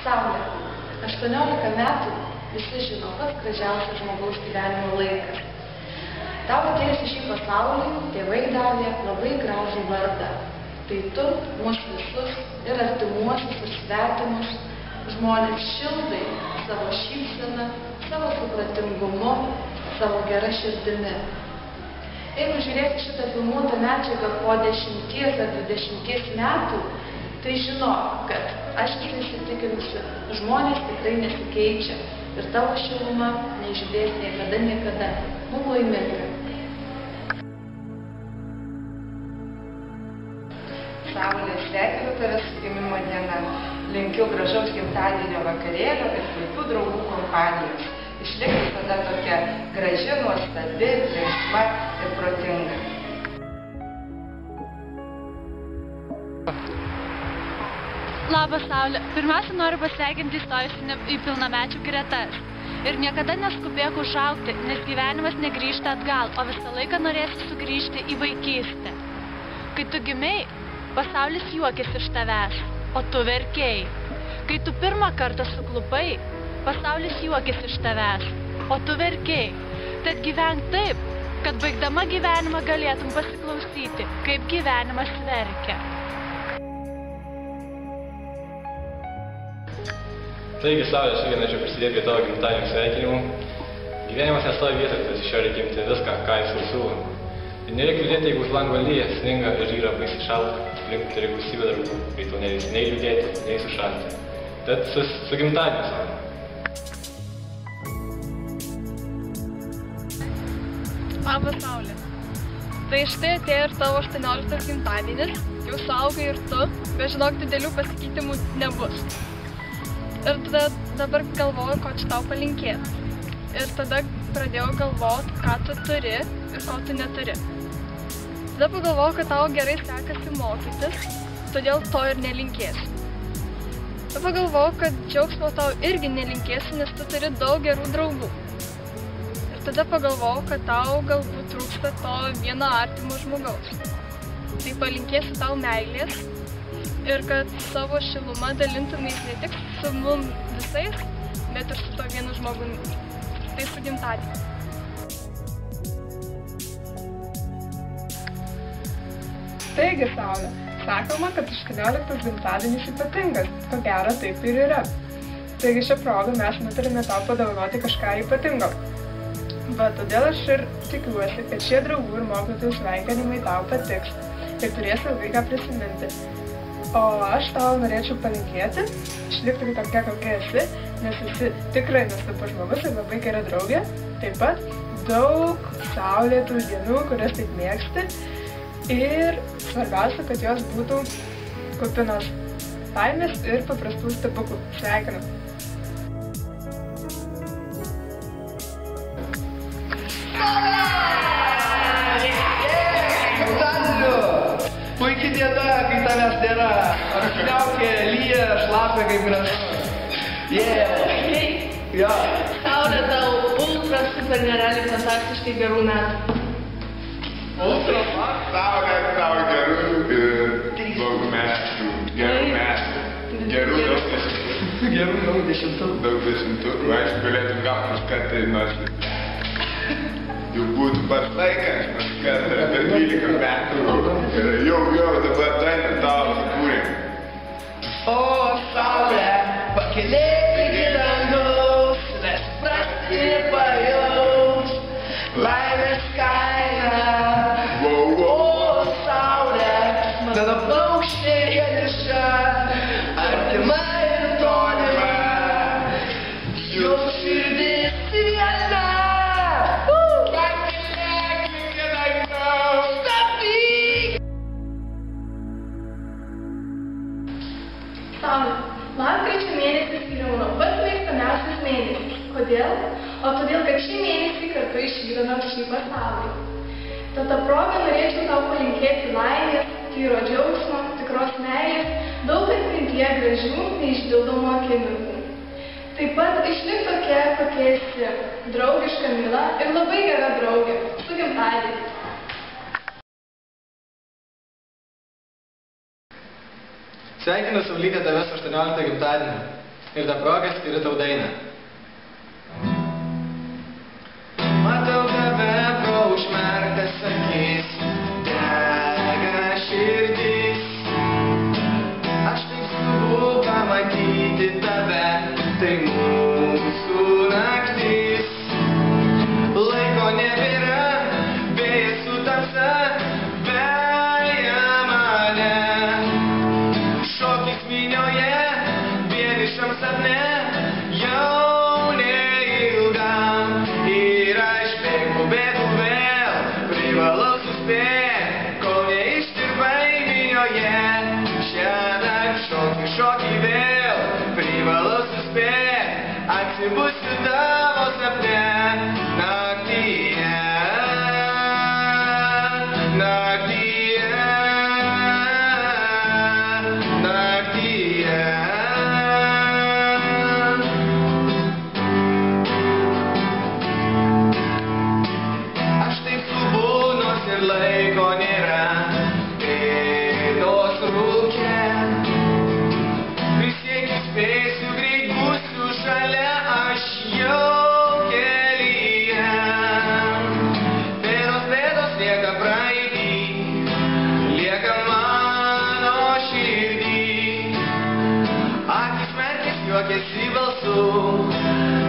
Saulė. 18 metų visi žino, pats gražiausias žmogaus gyvenimo laikas. Tau atėjus į šį pasaulį, tėvai davė labai gražų vardą. Tai tu mus visus ir artimuosius ir svetimus žmonės šildai savo šypseną, savo supratingumu, savo gera širdimi. Jeigu žiūrėsi šitą filmuotą medžiagą po 10 ar 20 metų, tai žinok, kad aš esu įsitikinusi, žmonės tikrai nesikeičia ir tavo šiluma neišblės niekada. Būk laiminga. Saulė, sveikinu tave su gimimo diena. Linkiu gražaus gimtadienio vakarėlio ir puikių draugų kompanijos. Išlik visada tokia graži, nuostabi, linksma ir protinga. Labas, Saulė. Pirmiausia, noriu pasveikinti įstojusi į pilnamečių gretas. Ir niekada neskubėk užaugti, nes gyvenimas negrįžta atgal, o visą laiką norėsi sugrįžti į vaikystę. Kai tu gimei, pasaulis juokėsi iš tavęs, o tu verkėjai. Kai tu pirmą kartą suklupai, pasaulis juokėsi iš tavęs, o tu verkėjai. Tad gyvenk taip, kad baigdama gyvenimą galėtum pasiklausyti, kaip gyvenimas verkia. Taigi, Saulė, aš irgi norėčiau prisidėti prie tavo gimtadienio sveikinimų. Gyvenimas nestovi vietoje, tad iš jo reikia imti viską, ką jis jau siūlo. Ir nereikia liūdėti, jeigu už lango lyja, sninga ir yra baisiai šalta. Aplink turi gausybę darbų, kai tau nereikia nei liūdėti, nei sušalti. Tad su gimtadieniu, Saulė. Labas, Saulė. Tai štai atėjo ir tavo 18 gimtadienis, jau suaugai ir tu, bet žinok, didelių pasikeitimų nebus. Ir tada dabar galvoju, ko čia tau palinkėti. Ir tada pradėjau galvoti, ką tu turi ir ko tu neturi. Tada pagalvojau, kad tau gerai sekasi mokytis, todėl to ir nelinkėsiu. Tada pagalvojau, kad džiaugsmo tau irgi nelinkėsiu, nes tu turi daug gerų draugų. Ir tada pagalvojau, kad tau galbūt trūksta to vieno artimo žmogaus. Tai palinkėsiu tau meilės ir kad savo šilumą dalintumės ne tik su mum visais, bet ir su to vienu žmogumi. Tai su gimtadieniu. Taigi, Saulė, sakoma, kad 18 gimtadienis ypatingas, ko gero taip ir yra. Taigi šią progą mes nutarėme tau padovanoti kažką ypatingo. Bet todėl aš ir tikiuosi, kad šie draugų ir mokytojų sveikinimai tau patiks ir turėsi ilgai ką prisiminti. O aš tau norėčiau palinkėti, išlikti tokia, kokia esi, nes esi tikrai nuostabus žmogus ir labai gera draugė. Taip pat daug saulėtų dienų, kurias taip mėgsti. Ir svarbiausia, kad jos būtų kupinos laimės ir paprastų stebuklų. Sveikinu. Puikiai diena, kai tavęs nėra. Apsiniaukė, lyja, šlapia kaip gražu. Jo. Saulė, tau ultra super nerealiai fantastiškai gerų metų. Ultra, Saulė, tau gerų daug metų. Gerų daug dešimtukų. Daug dešimtukų. Aišku, galėtum gauti už kartą nors. Jau būtų pats laikas, nors kartą per 12 metų. Jau, dabar dainą tau sukūrėm. o Saulė, pakilėk iki dangaus, nesuprasti pajaus laimės kainą. O Saulė, mano paukštė vieniša, artima ir tolima, jos širdis viena. Pakilėk iki dangaus, stabdyk! Saulė, lapkričio mėnesis yra pats mėgstamiausias mėnesis. Kodėl? O todėl, kad šį mėnesį kartu išvydome šį pasaulį. Tad tą progą norėčiau tau palinkėti laimės, tyro džiaugsmo, tikros meilės, daug atmintyje gražių, neišdildomų akimirkų. Taip pat išlik tokia, kokia esi, draugiška, mila ir labai gera draugė. Su gimtadieniu. Sveikinu, Saulyte, tavęs 18 gimtadienį. Ir ta proga skiriu tau dainą. Matau tave pro užmerktas akis, dega širdis. Aš taip skubu pamatyti tave, tai mūsų naktis. Laiko nebėra, vėjas su tamsa, veja mane. Šokis minioje, vienišam sapne, jau neilgam. Ir aš bėgu vėl, privalau suspėt, kol neištirpai minioje. Šiąnakt šoki vėl, privalau suspėt, atsibusiu tavo sapne. Naktyje, naktyje, naktyje. Aš taip skubu, nors ir laiko nėra, pėdos rūke. Prisiekiu spėsiu, greit būsiu šalia, aš jau kelyje. Pėdos lieka praeity, lieka mano širdį. Akis merkis juokiasi balsu,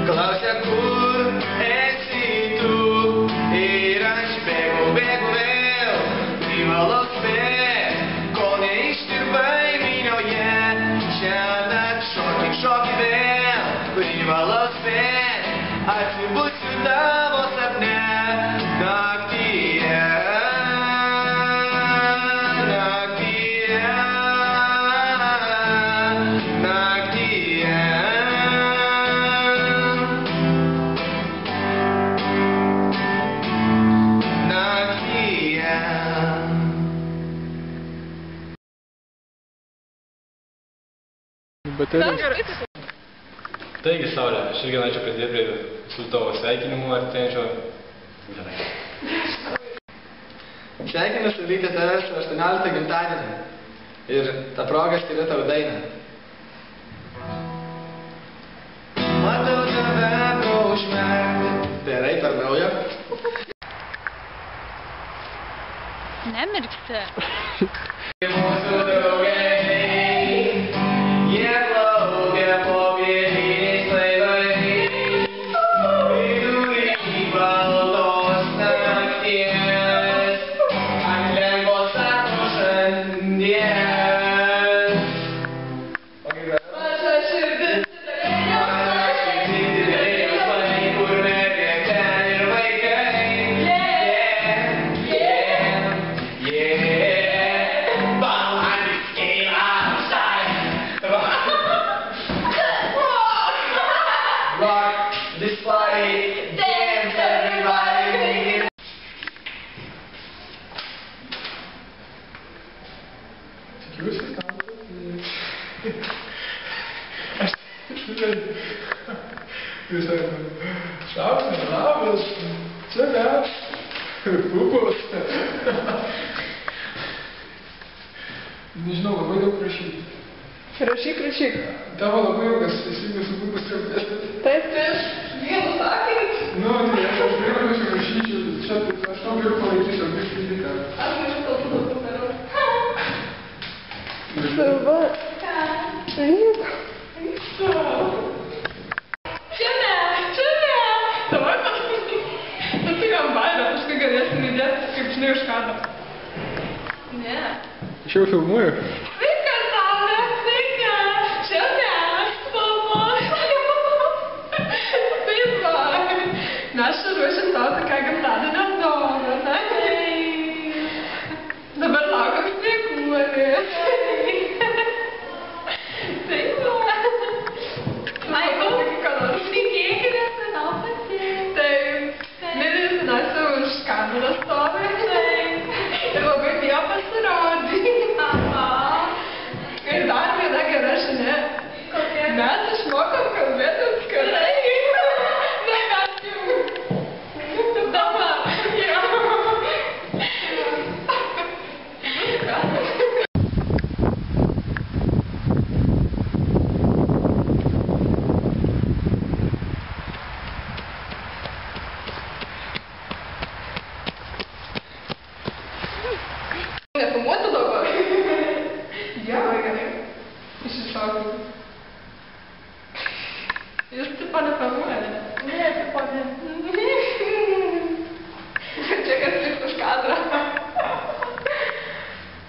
klausia, kur esi tu. Ir aš bėgu vėl, privalau spėt, kol neištirpai minioje. Šiąnakt šoki vėl, privalau spėt, atsibusiu tavo sapne. Naktyje, naktyje, naktyje. Naktyje. Taigi, Saulė, aš irgi norėčiau prisidėti prie visų tavo sveikinimų artėjančio. Sveikinu, Saulyte, tavęs 18 gimtadienį. Ir ta proga skiriu tau dainą. Matau tave pro užmerktą. Gerai, per naują. Nemirksi. Mūsų draugai, jie plaukia po pietiniais laivais, vidury baltos nakties, ant lengvos atmušant dienas. Maža širdis didelė jausmai, kur merkia ten ir vaikai. Rock this party, dance everybody. Tikiuosi, Jūs šauksim, labas, čia mes, pupus. Nežinau, labai daug rašyti. Rašyk. Tavo labai ilgas, teisingai su pupus kalbėti. Taip, vienu sakiniu. Nu, tai aš pirmiausia rašyčiau, čia aš tau galiu palaikysiu, ar biškai diką. Aš galiu kalbų daug darau. Sava. Čia ne. Davai pasakyk. Nu tai jam bailę, paskui galėsim įdėti, kaip žinai, už kadrą. Ne. Aš jau filmuoju. Sveika, Saulė, sveika. Čia mes, mama. Taip, va. Mes čia ruošim tau tokią gimtadienio dovaną. Dabar laukiam sveikuolį. Taip, va. Ai, pasakyk, ką nors. Tikėkime, kad tau patiks. Taip. Miris Nasi už kameros stovi. Taip. Ir labai bijo pasirodyti. Aha. Ponė filmuoja. Ne, ponė. Čia kas liks už kadrą.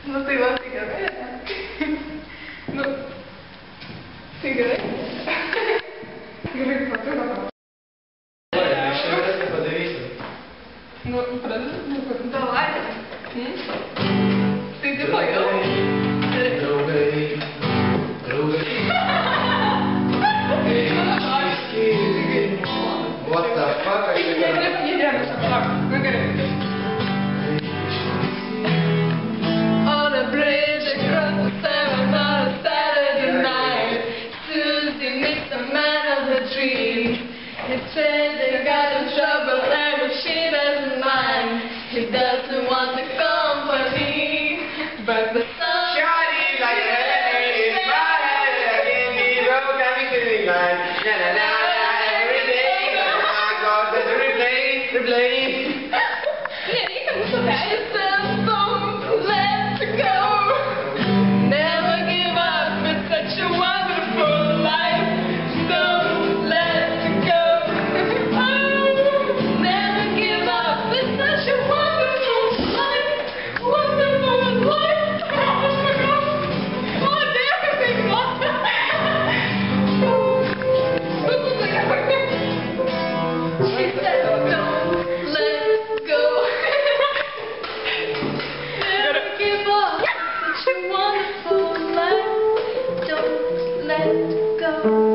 Nu tai va, tai gerai. Nu, tai gerai. Gerai, patiko. Šiandien padarysiu. Nu, pradėsiu. Davai. Tai tipo jau. Draugai. What the fuck, aš čia gerai. On a bridge across the Severn on a Saturday night, Susie meets a man of her dreams. He says they got in trouble and if she doesn't mind, he doesn't want the company, but the sun. Shawty like a head in my head, again, the road got me feeling like, na na na na, every day, I got the replay. Nereikia mūsų perėti, let's go. Never give up, it's such a wonderful life. Don't let go. Never give up, it's such a wonderful life. Wonderful life. Oh my God. Oh, damn, it's not. She said, don't let go. Never give up. Such a wonderful life. Don't let go.